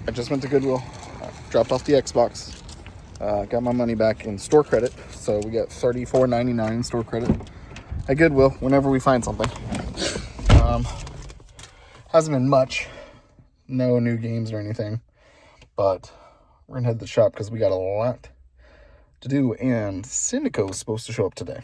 I just went to Goodwill, dropped off the Xbox, got my money back in store credit. So we got $34.99 in store credit at Goodwill whenever we find something. Hasn't been much, no new games or anything, but we're gonna head to the shop because we got a lot to do, and Syndico is supposed to show up today.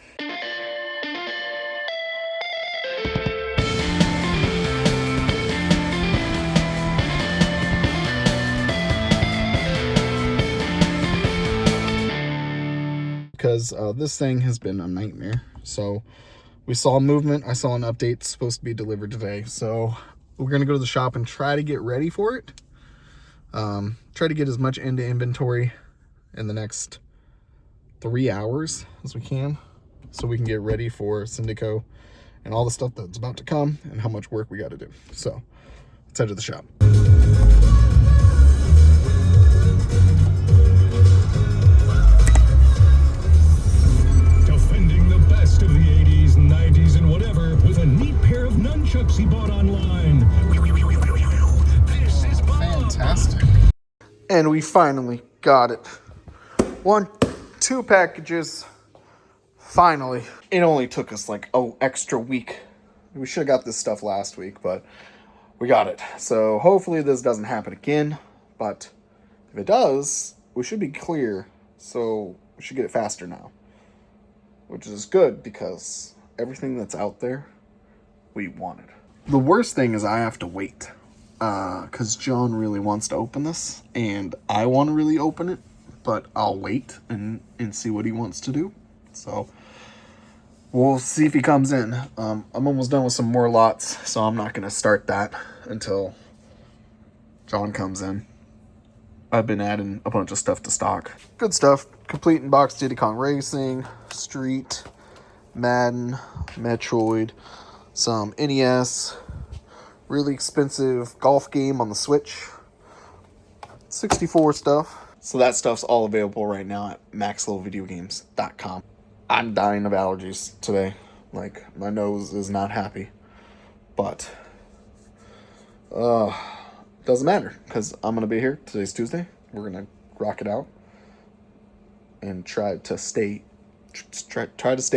Because this thing has been a nightmare. So we saw movement. I saw an update. It's supposed to be delivered today. So we're going to go to the shop and try to get ready for it. Try to get as much into inventory in the next 3 hours as we can, so we can get ready for Syndico and all the stuff that's about to come and how much work we got to do. So let's head to the shop. Defending the best of the 80s, 90s, and whatever with a neat pair of nunchucks he bought online. This is fantastic. And we finally got it. 2 packages. Finally. It only took us like extra week. We should have got this stuff last week, but we got it. So hopefully this doesn't happen again. But if it does, we should be clear. So we should get it faster now, which is good because everything that's out there, we wanted. The worst thing is I have to wait. Because John really wants to open this, and I want to really open it, but I'll wait and see what he wants to do. So we'll see if he comes in. I'm almost done with some more lots, so I'm not going to start that until John comes in. I've been adding a bunch of stuff to stock. Good stuff. Complete in box Diddy Kong Racing, Street, Madden, Metroid, some NES, really expensive golf game on the Switch, 64 stuff. So that stuff's all available right now at MaxLevelVideoGames.com. I'm dying of allergies today. Like, my nose is not happy. But, doesn't matter, because I'm going to be here. Today's Tuesday. We're going to rock it out and try to stay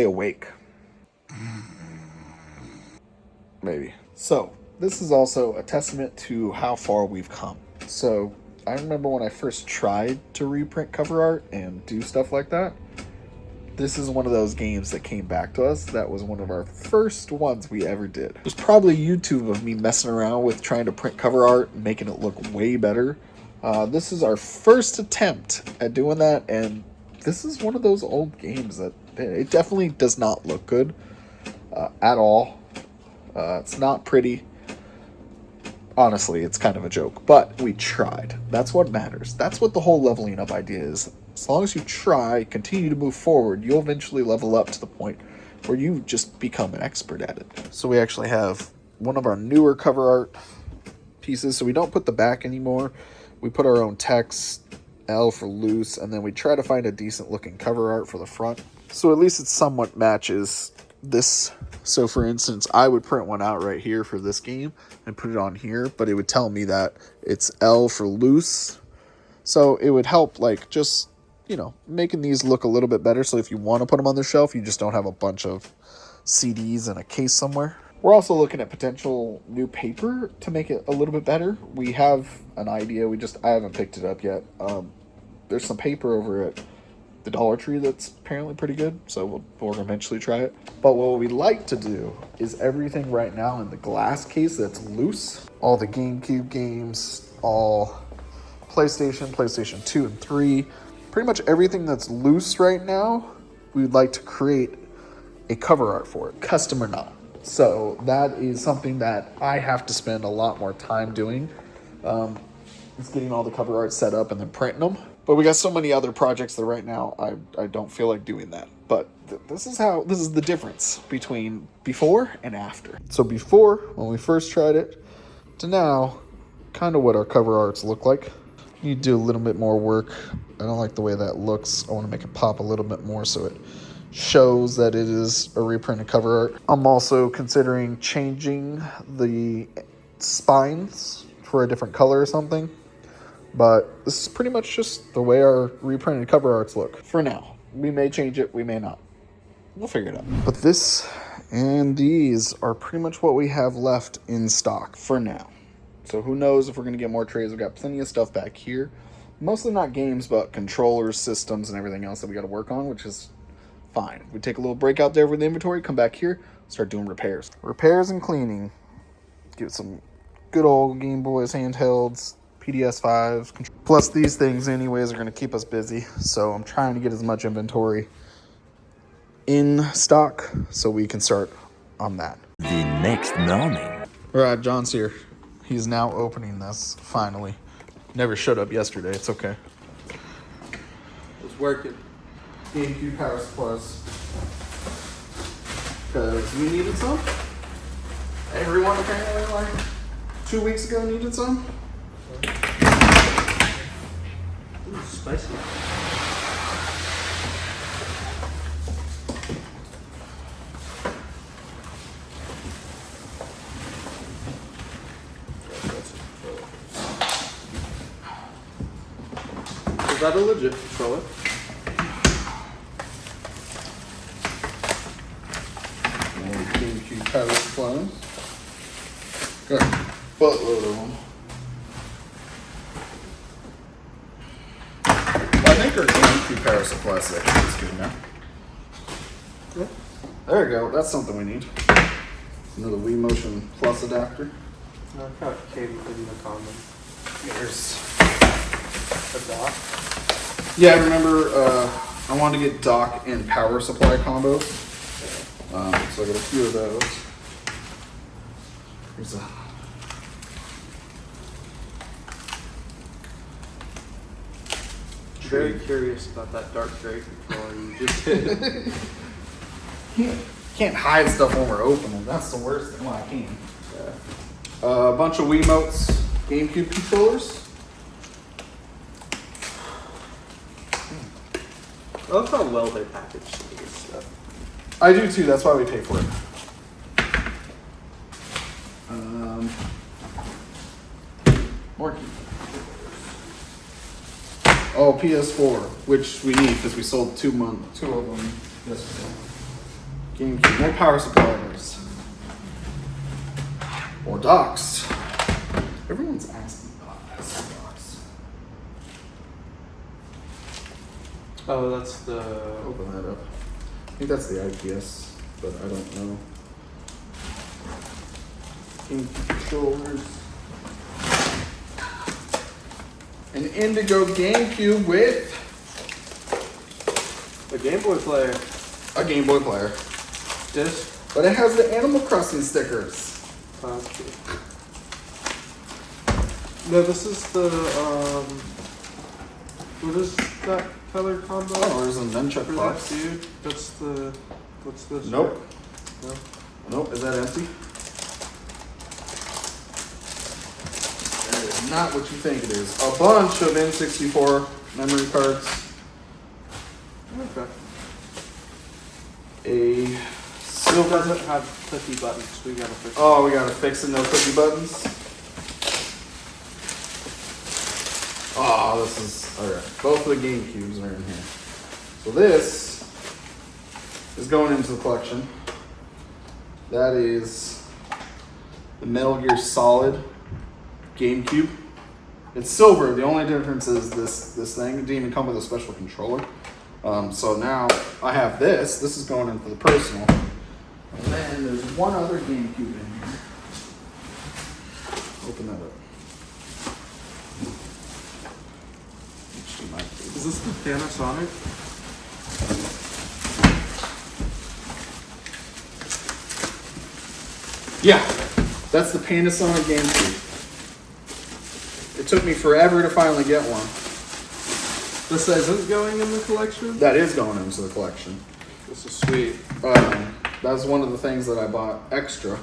awake. Maybe. So, this is also a testament to how far we've come. So, I remember when I first tried to reprint cover art and do stuff like that. This is one of those games that came back to us. That was one of our first ones we ever did. There's probably YouTube of me messing around with trying to print cover art and making it look way better. This is our first attempt at doing that, and this is one of those old games that it definitely does not look good at all. It's not pretty. Honestly, it's kind of a joke, but we tried. That's what matters. That's what the whole leveling up idea is. As long as you try, continue to move forward, you'll eventually level up to the point where you just become an expert at it. So we actually have one of our newer cover art pieces. So we don't put the back anymore. We put our own text, L for loose, and then we try to find a decent looking cover art for the front. So at least it somewhat matches this. So for instance, I would print one out right here for this game and put it on here, but it would tell me that it's L for loose. So it would help, like, just, you know, making these look a little bit better. So if you want to put them on the shelf, you just don't have a bunch of CDs in a case somewhere. We're also looking at potential new paper to make it a little bit better. We have an idea. I haven't picked it up yet. There's some paper over at the Dollar Tree that's apparently pretty good, so we'll eventually try it. But what we'd like to do is everything right now in the glass case that's loose, all the GameCube games, all PlayStation 2 and 3, pretty much everything that's loose right now, we'd like to create a cover art for it, custom or not. So that is something that I have to spend a lot more time doing. It's getting all the cover art set up and then printing them. But we got so many other projects that right now I don't feel like doing that. But this is the difference between before and after. So before, when we first tried it, to now, kind of what our cover arts look like. You do a little bit more work. I don't like the way that looks. I want to make it pop a little bit more so it shows that it is a reprinted cover art. I'm also considering changing the spines for a different color or something. But this is pretty much just the way our reprinted cover arts look. For now. We may change it, we may not. We'll figure it out. But this and these are pretty much what we have left in stock for now. So who knows if we're going to get more trays. We've got plenty of stuff back here. Mostly not games, but controllers, systems, and everything else that we got to work on, which is fine. We take a little break out there with the inventory, come back here, start doing repairs. Repairs and cleaning. Get some good old Game Boys handhelds, PDS5s. Plus these things anyways are going to keep us busy. So I'm trying to get as much inventory in stock so we can start on that. The next morning. All right, John's here. He's now opening this, finally. Never showed up yesterday, it's okay. It's working. GameCube power supplies. Because we needed some. Everyone apparently, like, 2 weeks ago needed some. Ooh, spicy. Is that a legit controller? More GameCube power supplies. Got a buttload of them. I think our GameCube power supply section is good now. Yeah. There we go. That's something we need. Another Wii Motion Plus adapter. No, I thought it came in the common. There's. A dock. Yeah, I remember I wanted to get dock and power supply combos. So I got a few of those. Here's a. Very curious about that dark gray controller you just did. Can't hide stuff when we're opening. That's the worst thing. Well, I can. A bunch of Wiimotes, GameCube controllers. I love how well they packaged this stuff. I do too. That's why we pay for it. More keyboards. Oh, PS4, which we need because we sold two of them yesterday. GameCube, more power supplies. More docks. Everyone's asking about docks. Oh, that's the. Open that up. I think that's the IPS, but I don't know. GameCube controllers. An Indigo GameCube with A Game Boy player. a Game Boy player. Disc. But it has the Animal Crossing stickers. No, this is the, what is that color combo? Oh, there's a nunchuck For that box. dude? That's the, what's this? Nope. No? Nope. Is that empty? That is not what you think it is. A bunch of N64 memory cards. Okay. A It silver. doesn't have clicky buttons. We gotta fix it. Oh, we gotta fix it. No cookie buttons. Oh, this is alright. Both of the GameCubes are in here. So this is going into the collection. That is the Metal Gear Solid GameCube. It's silver. The only difference is this thing. It didn't even come with a special controller. So now I have this. This is going into the personal. And then there's one other GameCube in here. Open that up. Is this the Panasonic? Yeah, that's the Panasonic GameCube. It took me forever to finally get one. This isn't going in the collection? That is going into the collection. This is sweet. That's one of the things that I bought extra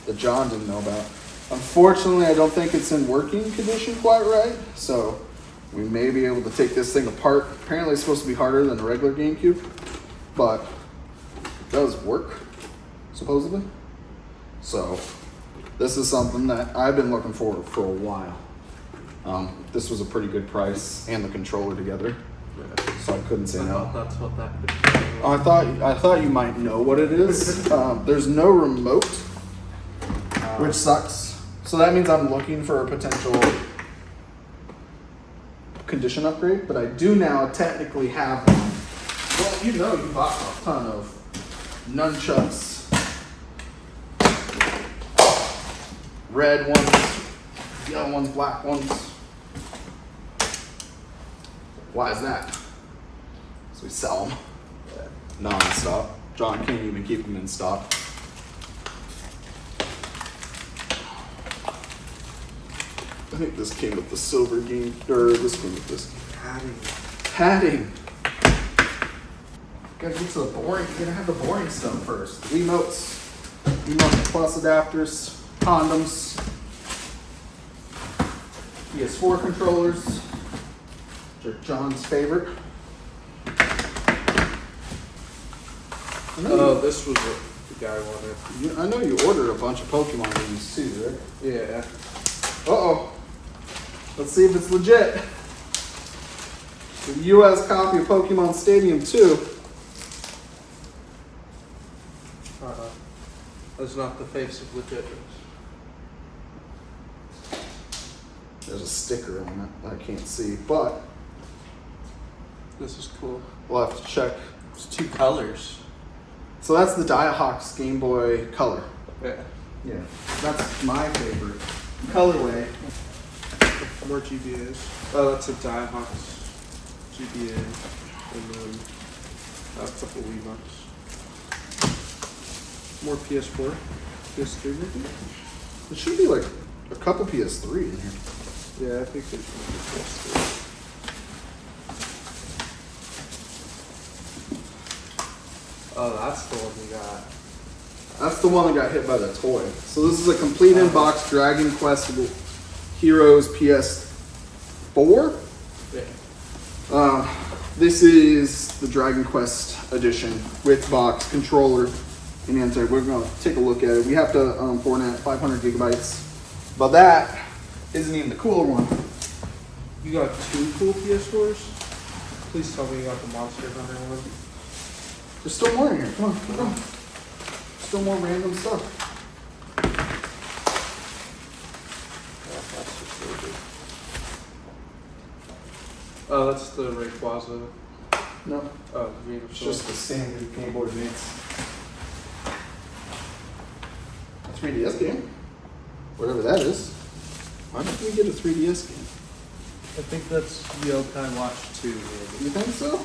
that John didn't know about. Unfortunately, I don't think it's in working condition quite right, so we may be able to take this thing apart. Apparently it's supposed to be harder than a regular GameCube, but it does work, supposedly. So this is something that I've been looking forward for a while. This was a pretty good price and the controller together, Yeah. so I couldn't say I no. thought that's what that could be. I thought you might know what it is. There's no remote, which sucks. So that means I'm looking for a potential condition upgrade, but I do now technically have one. Well, you know, you bought a ton of nunchucks, red ones, yellow ones, black ones. Why is that? So we sell them non-stop. John can't even keep them in stock. I think this came with the silver game, or this came with this padding. Gotta get to the boring. You're gonna have the boring stuff first. Remote plus adapters, condoms, PS4 controllers, which are John's favorite. Oh, this was what the guy wanted. I know you ordered a bunch of Pokemon games too, right? Yeah. Uh-oh. Let's see if it's legit. The US copy of Pokemon Stadium 2. That's not the face of legitness. There's a sticker on it that I can't see, but This is cool. we'll have to check. It's 2 colors. So that's the Dialhawks Game Boy Color. Yeah. Yeah, that's my favorite colorway. More GBAs. Oh, that's a Dialhawks GBA. And then a couple Weebucks. More PS4. PS3 maybe? There should be like a couple PS3 in here. Yeah, I think there's more PS3. Oh, that's the one we got. That's the one that got hit by the toy. So this is a complete in-box Dragon Quest Heroes PS4. Yeah. This is the Dragon Quest edition with box, controller, and answer. We're going to take a look at it. We have to format 500 gigabytes. But that isn't even the cooler one. You got 2 cool PS4s? Please tell me you got the Monster Hunter one. There's still more in here. Come on, keep going. Still more random stuff. Oh, that's the Rayquaza. No, Oh, the it's just the standard Game Boy Advance. A 3DS game. Whatever that is. Why don't we get a 3DS game? I think that's Yokai Watch 2. You think so?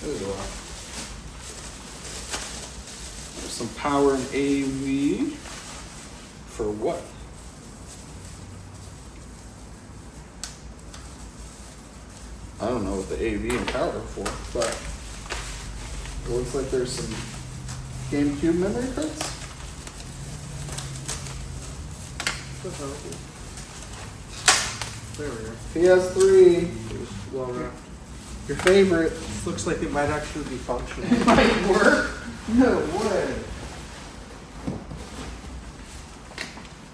There's a lot. There's some power and AV. For what? I don't know what the AV and power are for, but it looks like there's some GameCube memory cards. There we go. PS3, It was well wrapped. your favorite. This looks like it might actually be functional. It might work. No way.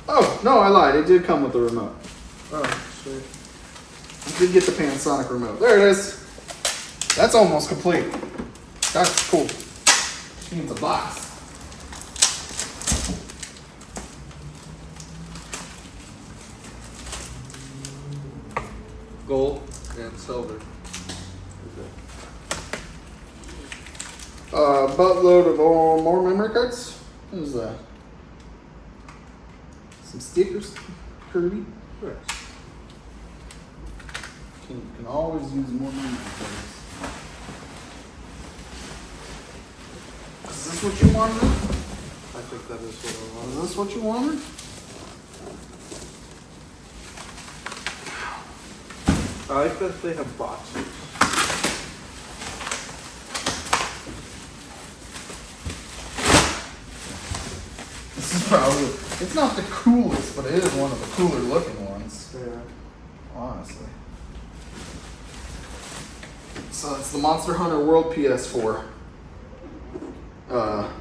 Oh, no, I lied. It did come with the remote. Oh, sweet. I did get the Panasonic remote. There it is. That's almost complete. That's cool. Needs a box. Gold and silver. Buttload of more memory cards. What is that? Some stickers. Kirby. Nice. Can always use more memory cards. Is this what you wanted? I think that is what I Is want. this what you wanted? I like that they have boxes. This is probably, it's not the coolest, but it is one of the cooler looking ones. Yeah. Honestly. So it's the Monster Hunter World PS4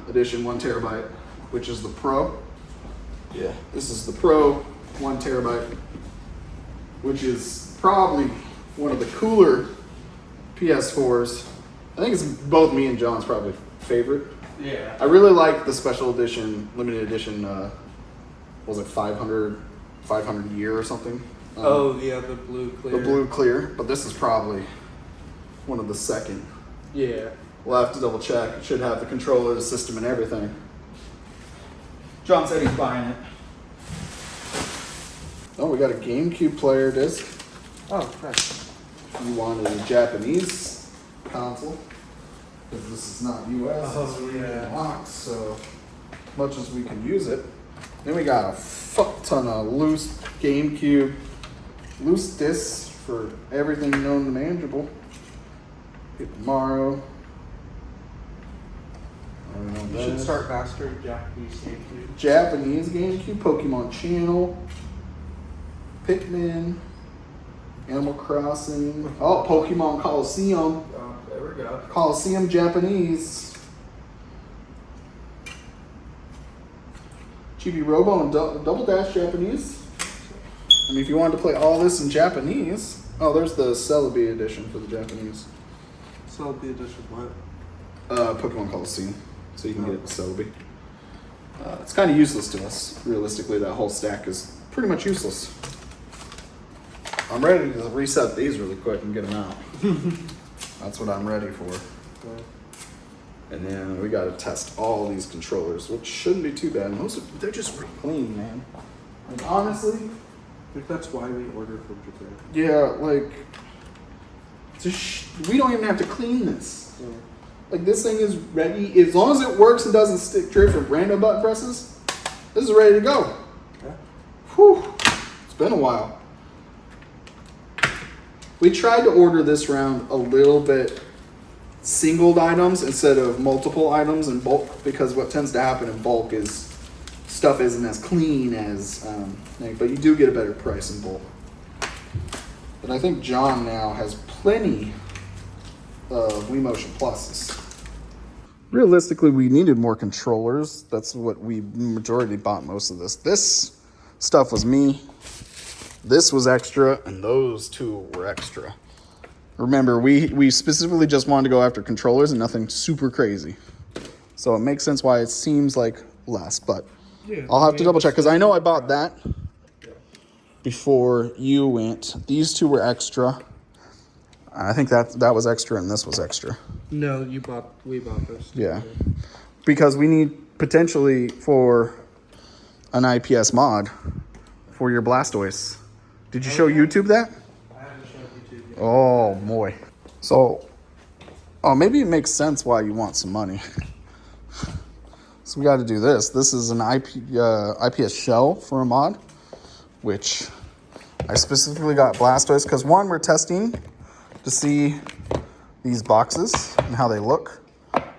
edition, 1 terabyte, which is the Pro. Yeah, this is the Pro 1 terabyte. which is probably one of the cooler PS4s. I think it's both me and John's probably favorite. Yeah. I really like the special edition, limited edition, was it 500 year or something? Oh, yeah, the blue clear. The blue clear, but this is probably one of the second. Yeah. We'll have to double check. It should have the controller, the system, and everything. John said he's buying it. Oh, we got a GameCube player disc. Oh, nice. You wanted a Japanese console, because this is not US. Oh, yeah. Box, so much as we can use it. Then we got a fuck ton of loose GameCube, loose discs for everything known to manageable. Paper Mario. I don't know what You that should is. start mastering Japanese GameCube. Japanese GameCube, Pokemon Channel, Pikmin, Animal Crossing. Oh, Pokemon Coliseum. Oh, there we go. Coliseum Japanese. Chibi Robo and Double Dash Japanese. I mean, if you wanted to play all this in Japanese. Oh, there's the Celebi edition for the Japanese. So the edition what? Pokemon Coliseum. So you can get it to Celebi. It's kind of useless to us. Realistically, that whole stack is pretty much useless. I'm ready to reset these really quick and get them out. That's what I'm ready for. Okay. And then we got to test all these controllers, which shouldn't be too bad. They're just pretty clean, man. Like, honestly, I think that's why we ordered from Japan. yeah, like, we don't even have to clean this. Yeah. Like, this thing is ready. As long as it works and doesn't stick straight from random button presses, this is ready to go. Yeah. Whew. It's been a while. We tried to order this round a little bit singled items instead of multiple items in bulk, because what tends to happen in bulk is stuff isn't as clean as, but you do get a better price in bulk. But I think John now has plenty of Wii Motion Pluses. Realistically, we needed more controllers. That's what we majority bought most of this. This stuff was me. This was extra, and those two were extra. Remember, we specifically just wanted to go after controllers and nothing super crazy. So it makes sense why it seems like less, but Yeah, I'll have to double check, because I know I bought that before you went. These two were extra. I think that was extra and this was extra. No, we bought this. Yeah. Because we need potentially for an IPS mod for your Blastoise. Did you show YouTube that? I haven't showed YouTube yet. Oh boy. So, maybe it makes sense why you want some money. So we got to do this. This is an IPS shell for a mod, which I specifically got Blastoise because one, we're testing to see these boxes and how they look,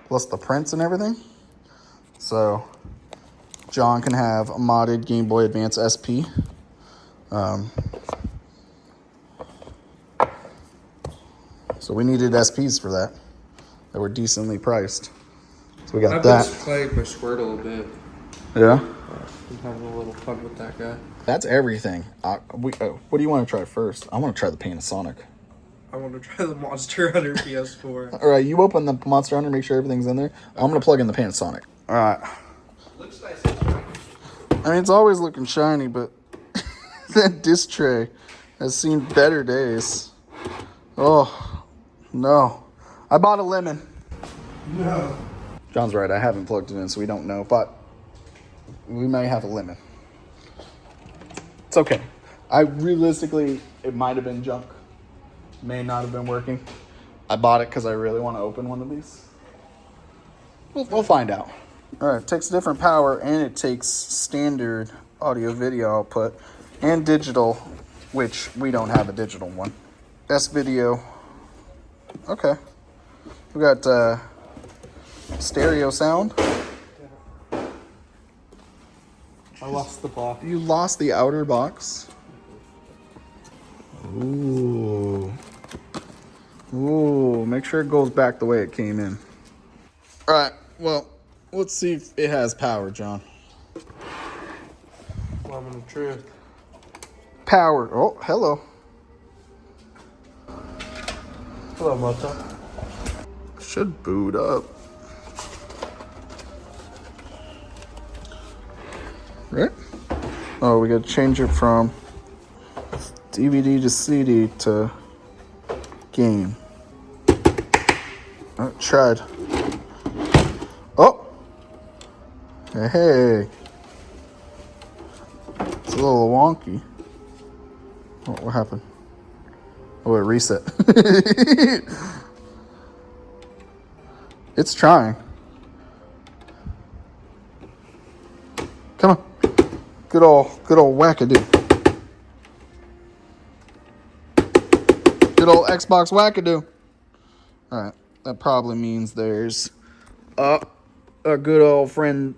plus the prints and everything. So John can have a modded Game Boy Advance SP. So we needed SPs for that were decently priced. So we got I've that. been playing my Squirtle a bit. Yeah. I'm having a little fun with that guy. That's everything. What do you want to try first? I want to try the Panasonic. I want to try the Monster Hunter PS4. All right, you open the Monster Hunter, make sure everything's in there. I'm going to plug in the Panasonic. All right. Looks nice and shiny. I mean, it's always looking shiny, but that disc tray has seen better days. Oh, no. I bought a lemon. No. John's right, I haven't plugged it in, so we don't know, but we may have a lemon. It's okay. Realistically, it might have been junk. May not have been working. I bought it because I really want to open one of these. We'll find out. All right, it takes different power, and it takes standard audio-video output and digital, which we don't have a digital one. S-video. Okay. We got stereo sound. I lost the box. You lost the outer box. Ooh. Ooh, make sure it goes back the way it came in. All right, well, let's see if it has power, John. Moment of truth. Power. Oh, hello. Hello, Moto. Should boot up. Right? Oh, we gotta change it from DVD to CD to game. Oh, tried. Oh! Hey. It's a little wonky. Oh, what happened? Oh, it reset. It's trying. Come on. Good old wackadoo. Good old Xbox wackadoo. Alright, that probably means there's a good old friend.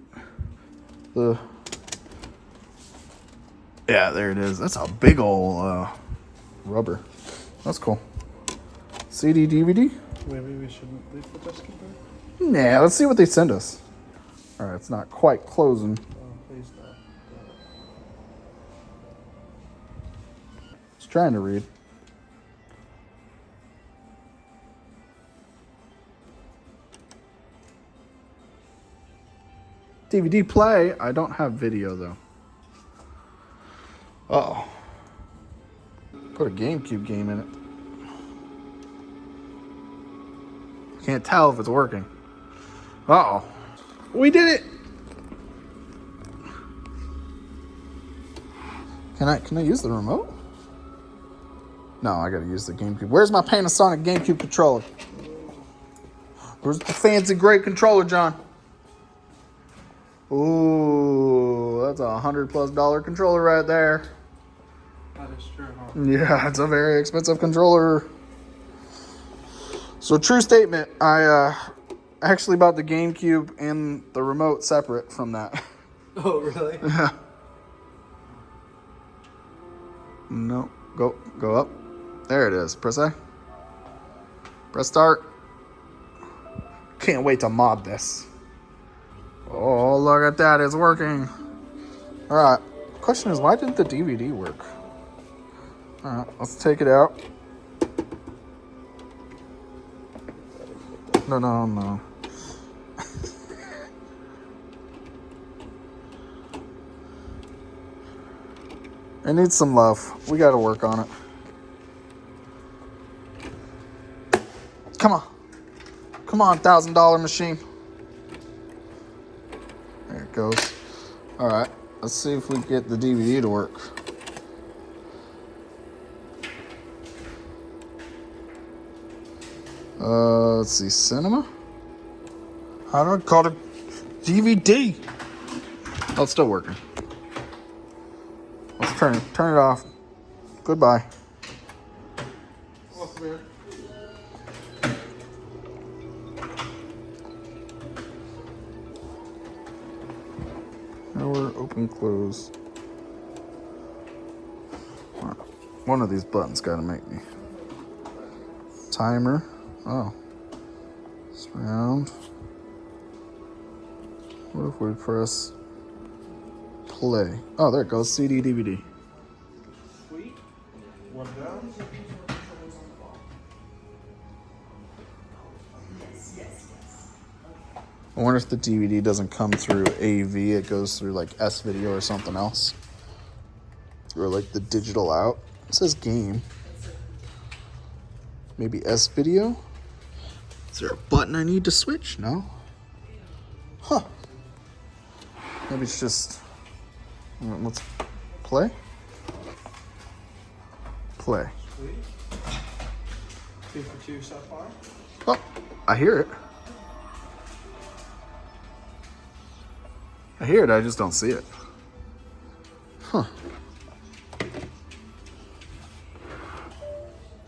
Yeah, there it is. That's a big old rubber. That's cool. CD, DVD? Maybe we shouldn't leave the desk in Nah, there? let's see what they send us. Alright, it's not quite closing. Oh, please no. It's trying to read. DVD play. I don't have video though. Uh-oh. Put a GameCube game in it. Can't tell if it's working. Uh-oh. We did it! Can I use the remote? No, I gotta use the GameCube. Where's my Panasonic GameCube controller? Where's the fancy great controller, John? Ooh, that's $100+ controller right there. That is true, huh? Yeah, it's a very expensive controller. So, true statement. I actually bought the GameCube and the remote separate from that. Oh, really? Yeah. No, go up. There it is. Press A. Press start. Can't wait to mod this. Oh, look at that. It's working. All right. Question is, why didn't the DVD work? All right, let's take it out. No. It needs some love. We got to work on it. Come on, $1,000 machine. There it goes. All right, let's see if we get the DVD to work. Let's see, cinema. How do I call it? DVD. Oh, it's still working. Let's turn it off. Goodbye. What's weird? Now we're open, close. One of these buttons got to make me. Timer. Oh. Surround. What if we press play? Oh, there it goes. CD, DVD. Sweet. One down. I wonder if the DVD doesn't come through AV, it goes through like S video or something else. Or like the digital out. It says game. Maybe S video? Is there a button I need to switch? No? Huh. Maybe it's just... Let's play. Play. Sweet. 2 for 2 so far. Oh, I hear it. I hear it, I just don't see it. Huh.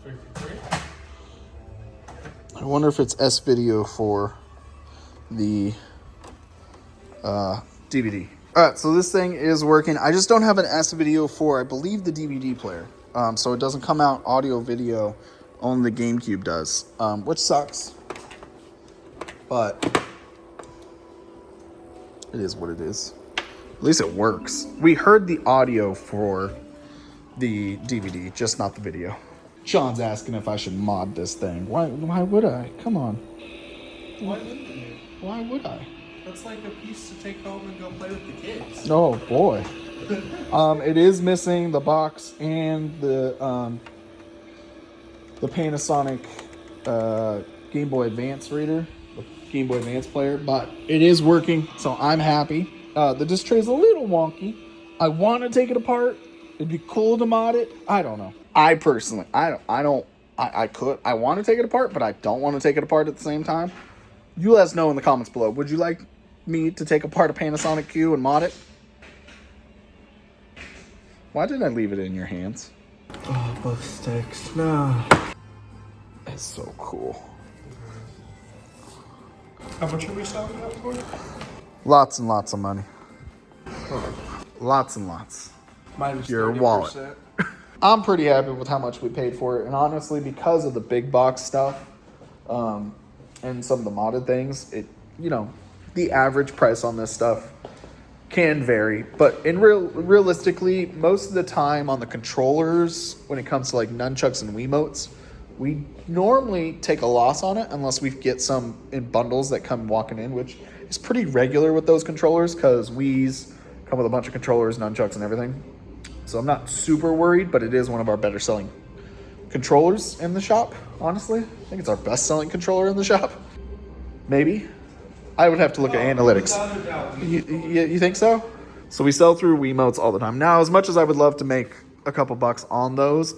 3 for 3. I wonder if it's S video for the DVD. All right, so this thing is working. I just don't have an S video for, I believe, the DVD player. So it doesn't come out audio video, only the GameCube does, which sucks. But it is what it is. At least it works. We heard the audio for the DVD, just not the video. John's asking if I should mod this thing. Why would I? Come on. Why wouldn't you? Why would I? That's like a piece to take home and go play with the kids. Oh boy. It is missing the box and the Panasonic Game Boy Advance reader, the Game Boy Advance player, but it is working, so I'm happy. The disc tray is a little wonky. I want to take it apart. It'd be cool to mod it. I don't know. I personally, I want to take it apart, but I don't want to take it apart at the same time. You let us know in the comments below. Would you like me to take apart a Panasonic Q and mod it? Why did I leave it in your hands? Oh, both sticks. No. It's so cool. How much are we selling that for? Lots and lots of money. Lots and lots. Minus Your 30%. wallet. I'm pretty happy with how much we paid for it, and honestly, because of the big box stuff, and some of the modded things, the average price on this stuff can vary. But realistically, most of the time on the controllers, when it comes to like nunchucks and Wiimotes, we normally take a loss on it unless we get some in bundles that come walking in, which is pretty regular with those controllers because Wii's come with a bunch of controllers, nunchucks, and everything. So I'm not super worried, but it is one of our better selling controllers in the shop, honestly. I think it's our best selling controller in the shop. Maybe. I would have to look at analytics. You think so? So we sell through Wiimotes all the time. Now, as much as I would love to make a couple bucks on those,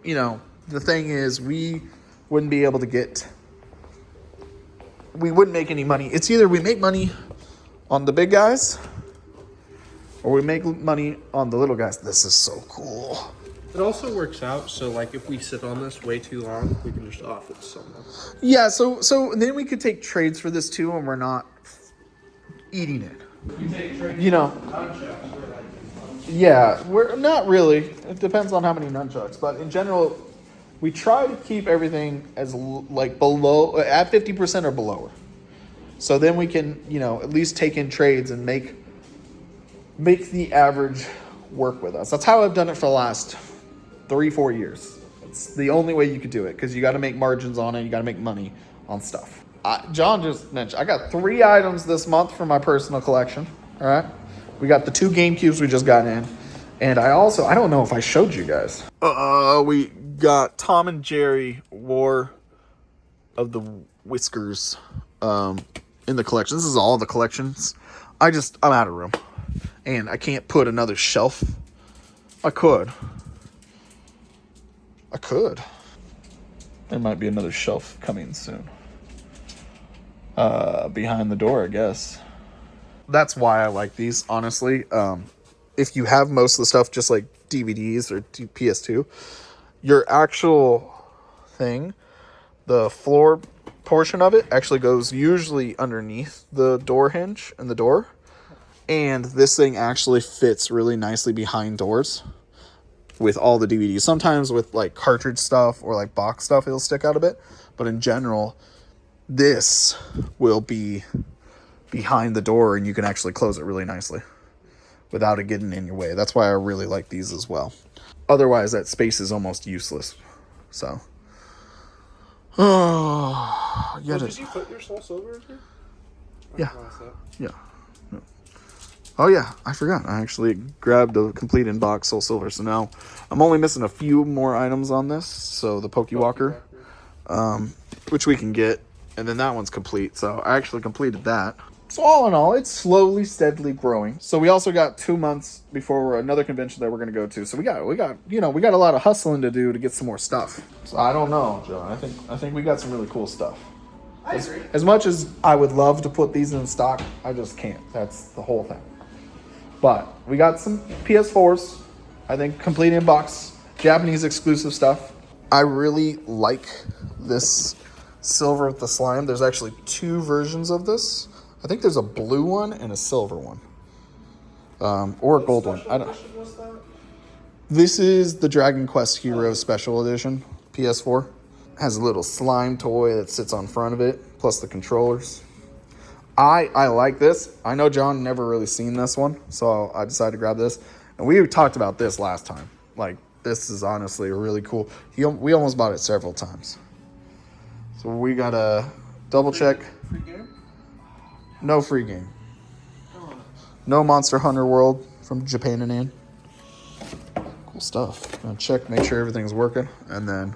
the thing is we wouldn't be able to we wouldn't make any money. It's either we make money on the big guys or we make money on the little guys. This is so cool. It also works out, so like if we sit on this way too long, we can just offer it to someone. Yeah, so then we could take trades for this too, and we're not eating it. We take trades nunchucks. Yeah, we're not really. It depends on how many nunchucks, but in general, we try to keep everything as below at 50% or below. So then we can, at least take in trades and make the average work with us. That's how I've done it for the last 3-4 years. It's the only way you could do it because you got to make margins on it. You got to make money on stuff. John just mentioned I got 3 items this month for my personal collection. All right, we got the 2 GameCubes we just got in, and I don't know if I showed you guys. We got Tom and Jerry War of the Whiskers in the collection. This is all the collections. I'm out of room. And I can't put another shelf. I could. There might be another shelf coming soon. Behind the door, I guess. That's why I like these, honestly. If you have most of the stuff just like DVDs or PS2, your actual thing, the floor portion of it actually goes usually underneath the door hinge and the door. And this thing actually fits really nicely behind doors with all the DVDs. Sometimes with like cartridge stuff or like box stuff, it'll stick out a bit. But in general, this will be behind the door and you can actually close it really nicely without it getting in your way. That's why I really like these as well. Otherwise, that space is almost useless. So. Oh, yeah. Did you put your Soul Silver in here? Yeah. Yeah. Oh yeah, I forgot. I actually grabbed a complete in-box Soul Silver. So now I'm only missing a few more items on this. So the Pokewalker, which we can get. And then that one's complete. So I actually completed that. So all in all, it's slowly, steadily growing. So we also got 2 months before another convention that we're going to go to. So we got a lot of hustling to do to get some more stuff. So I don't know, John. I think we got some really cool stuff. I agree. As much as I would love to put these in stock, I just can't. That's the whole thing. But we got some PS4s, I think complete in-box, Japanese exclusive stuff. I really like this silver with the slime. There's actually 2 versions of this. I think there's a blue one and a silver one. Or a gold one. I don't. This is the Dragon Quest Heroes Special Edition, PS4. Has a little slime toy that sits on front of it, plus the controllers. I like this. I know John never really seen this one, so I decided to grab this. And we talked about this last time, like this is honestly really cool. We almost bought it several times. So we gotta double check. Free game? No free game. Oh, No Monster Hunter World from Japan and in. Cool stuff. Gonna check, make sure everything's working, and then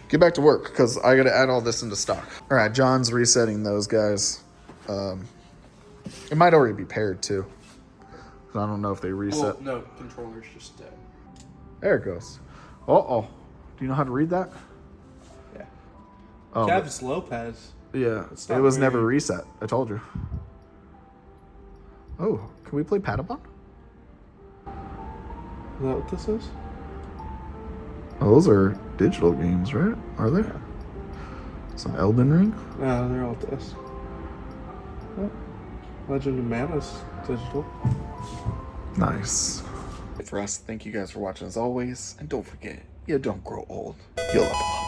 get back to work because I gotta add all this into stock. All right, John's resetting those guys. It might already be paired too. I don't know if they reset. well, no, controller's just dead. There it goes. Uh-oh. Do you know how to read that? Yeah. Oh, Cavs Lopez. yeah. It's It not was very- never reset. I told you. Oh, can we play Patapon? Is that what this is? Oh, those are digital games, right? Are they? Some Elden Ring? No, they're all this. Oh, Legend of Mana's digital. Nice. For us, thank you guys for watching as always. And don't forget, you don't grow old. You'll level up.